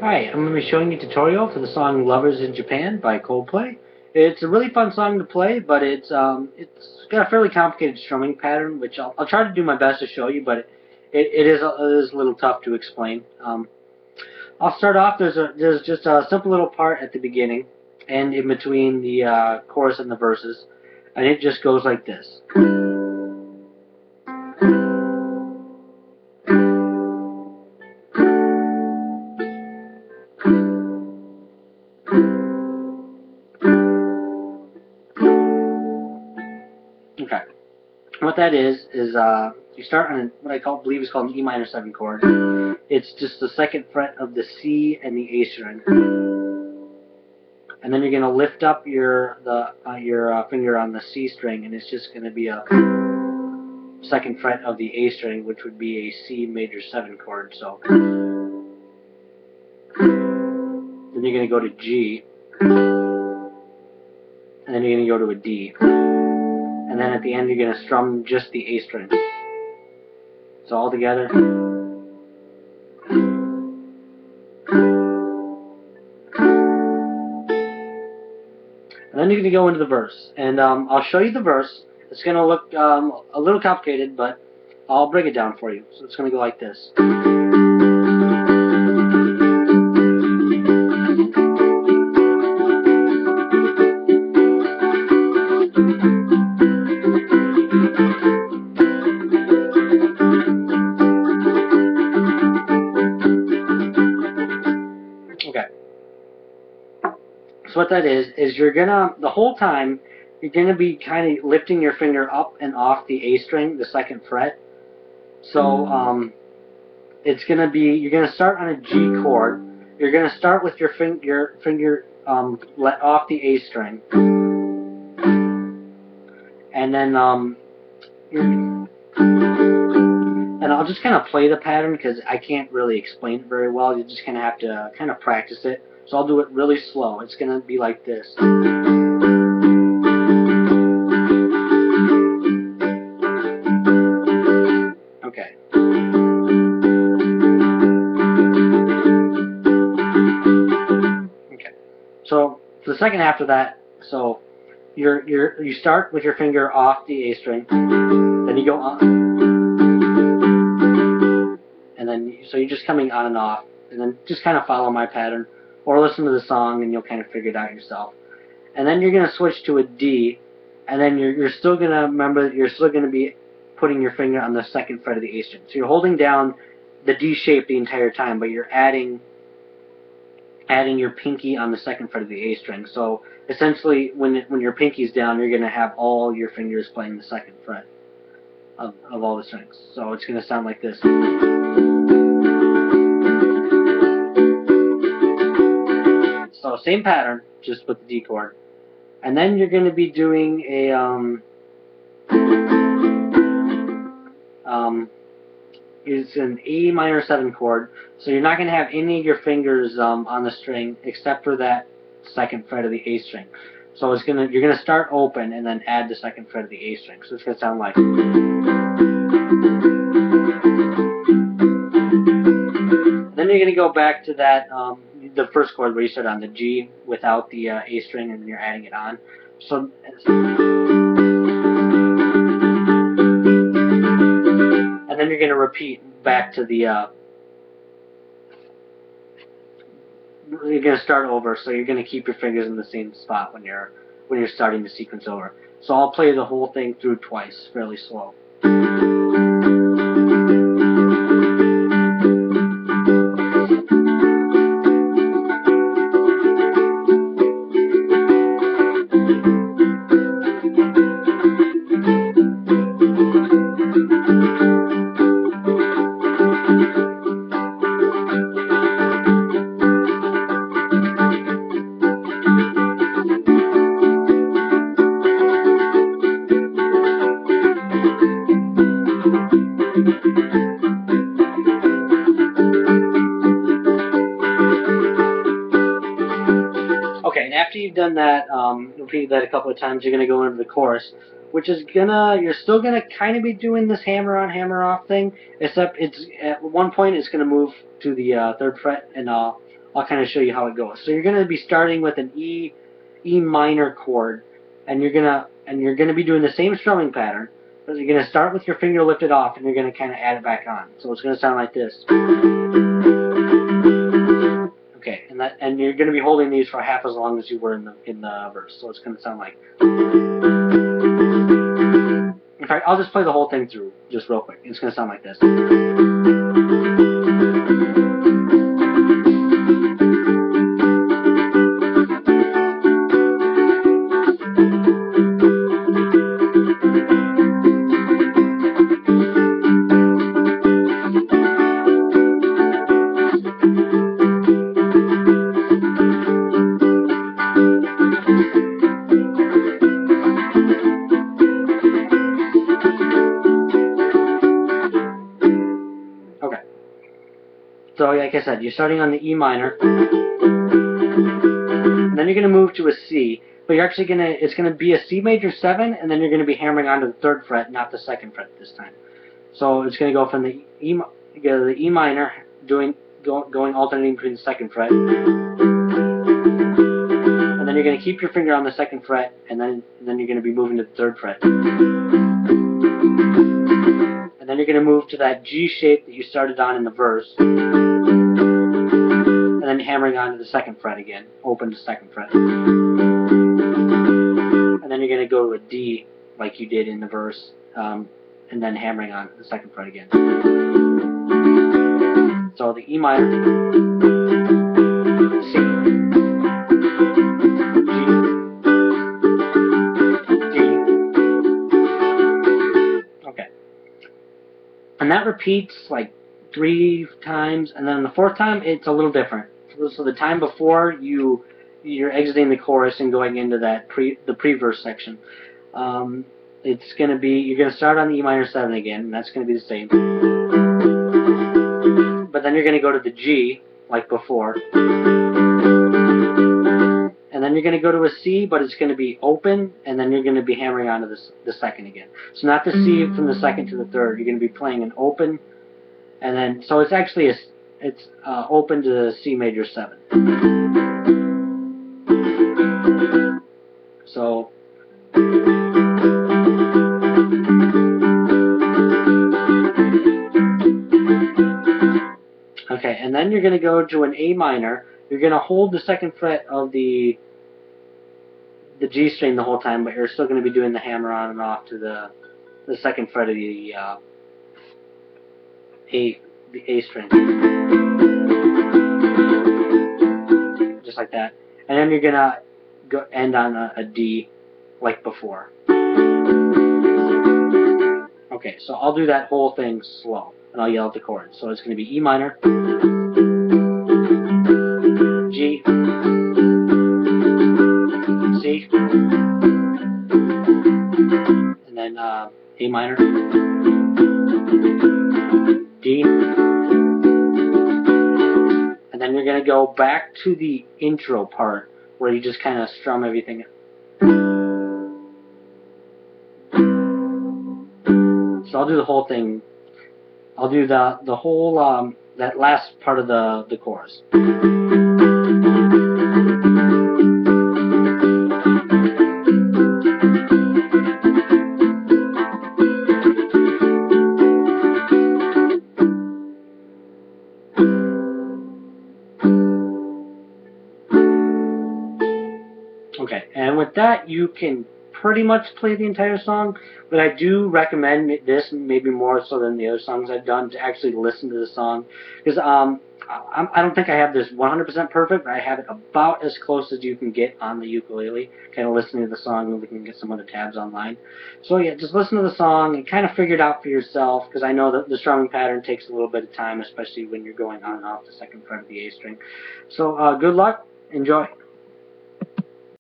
Hi, I'm going to be showing you a tutorial for the song Lovers in Japan by Coldplay. It's a really fun song to play, but it's got a fairly complicated strumming pattern, which I'll try to do my best to show you, but it is a little tough to explain. I'll start off, there's just a simple little part at the beginning, and in between the chorus and the verses, and it just goes like this. Okay. What that is you start on what believe is called an E minor 7 chord. It's just the second fret of the C and the A string, and then you're going to lift up your finger on the C string, and it's just going to be a second fret of the A string, which would be a C major 7 chord. So then you're going to go to G, and then you're going to go to a D. And then at the end, you're going to strum just the A string. So all together. And then you're going to go into the verse. And I'll show you the verse. It's going to look a little complicated, but I'll break it down for you. So it's going to go like this. Okay. So what that is you're gonna, the whole time, you're gonna be kind of lifting your finger up and off the A string, the second fret. So it's gonna be, you're gonna start on a G chord. You're gonna start with your finger let off the A string, and then and I'll just kind of play the pattern because I can't really explain it very well. You just kind of have to kind of practice it. So I'll do it really slow. It's going to be like this. Okay. Okay. So for the second after that, so you start with your finger off the A string, then you go on. And then, so you're just coming on and off, and then just kind of follow my pattern, or listen to the song, and you'll kind of figure it out yourself. And then you're going to switch to a D, and then you're still going to remember that you're still going to be putting your finger on the second fret of the A string. So you're holding down the D shape the entire time, but you're adding your pinky on the second fret of the A string. So essentially, when your pinky's down, you're going to have all your fingers playing the second fret of all the strings. So it's going to sound like this. So same pattern, just with the D chord. And then you're going to be doing a it's an E minor 7 chord. So you're not going to have any of your fingers on the string except for that second fret of the A string. So you're gonna start open and then add the second fret of the A string. So it's gonna sound like. Then you're gonna go back to that the first chord where you start on the G without the A string, and then you're adding it on. So. And then you're gonna repeat back to the. You're going to start over, so you're going to keep your fingers in the same spot when you're starting the sequence over. So I'll play the whole thing through twice, fairly slow. Okay, and after you've done that, repeated that a couple of times, you're going to go into the chorus, which is you're still gonna kind of be doing this hammer on, hammer off thing, except it's at one point it's going to move to the third fret, and I'll I'll kind of show you how it goes. So you're going to be starting with an E minor chord, and you're gonna be doing the same strumming pattern, but you're gonna start with your finger lifted off, and you're gonna kind of add it back on. So it's gonna sound like this. Okay, and you're gonna be holding these for half as long as you were in the verse. So it's gonna sound like. In fact, I'll just play the whole thing through just real quick. It's gonna sound like this. Okay. So like I said, you're starting on the E minor, and then you're going to move to a C, but you're actually it's going to be a C major 7, and then you're going to be hammering onto the 3rd fret, not the 2nd fret this time. So it's going to go from the E minor, going alternating between the 2nd fret, and then you're going to keep your finger on the 2nd fret, and then you're going to be moving to the 3rd fret. And then you're going to move to that G shape that you started on in the verse, and then hammering onto the 2nd fret again, open to 2nd fret. And then you're going to go to a D like you did in the verse, and then hammering on the 2nd fret again. So the E minor, C, G, D. Okay. And that repeats like 3 times, and then the 4th time it's a little different. So the time before you're exiting the chorus and going into that the pre-verse section, it's going to be, you're going to start on the E minor 7 again, and that's going to be the same. But then you're going to go to the G like before, and then you're going to go to a C, but it's going to be open, and then you're going to be hammering onto the 2nd again. So not the C from the 2nd to the 3rd. You're going to be playing an open, and then so it's actually open to the C major 7. So. Okay, and then you're going to go to an A minor. You're going to hold the 2nd fret of the G string the whole time, but you're still going to be doing the hammer on and off to the 2nd fret of the A string, just like that. And then you're going to end on a D like before. Okay, so I'll do that whole thing slow, and I'll yell out the chords. So it's going to be E minor, G, C, and then A minor, D, and then you're going to go back to the intro part where you just kind of strum everything. So I'll do the whole thing. I'll do the whole that last part of the chorus. Okay, and with that you can pretty much play the entire song, but I do recommend this, maybe more so than the other songs I've done, to actually listen to the song, because I don't think I have this 100% perfect, but I have it about as close as you can get on the ukulele, kind of listening to the song, and we can get some other tabs online. So yeah, just listen to the song and kind of figure it out for yourself, because I know that the strumming pattern takes a little bit of time, especially when you're going on and off the 2nd fret of the A string. So good luck, enjoy.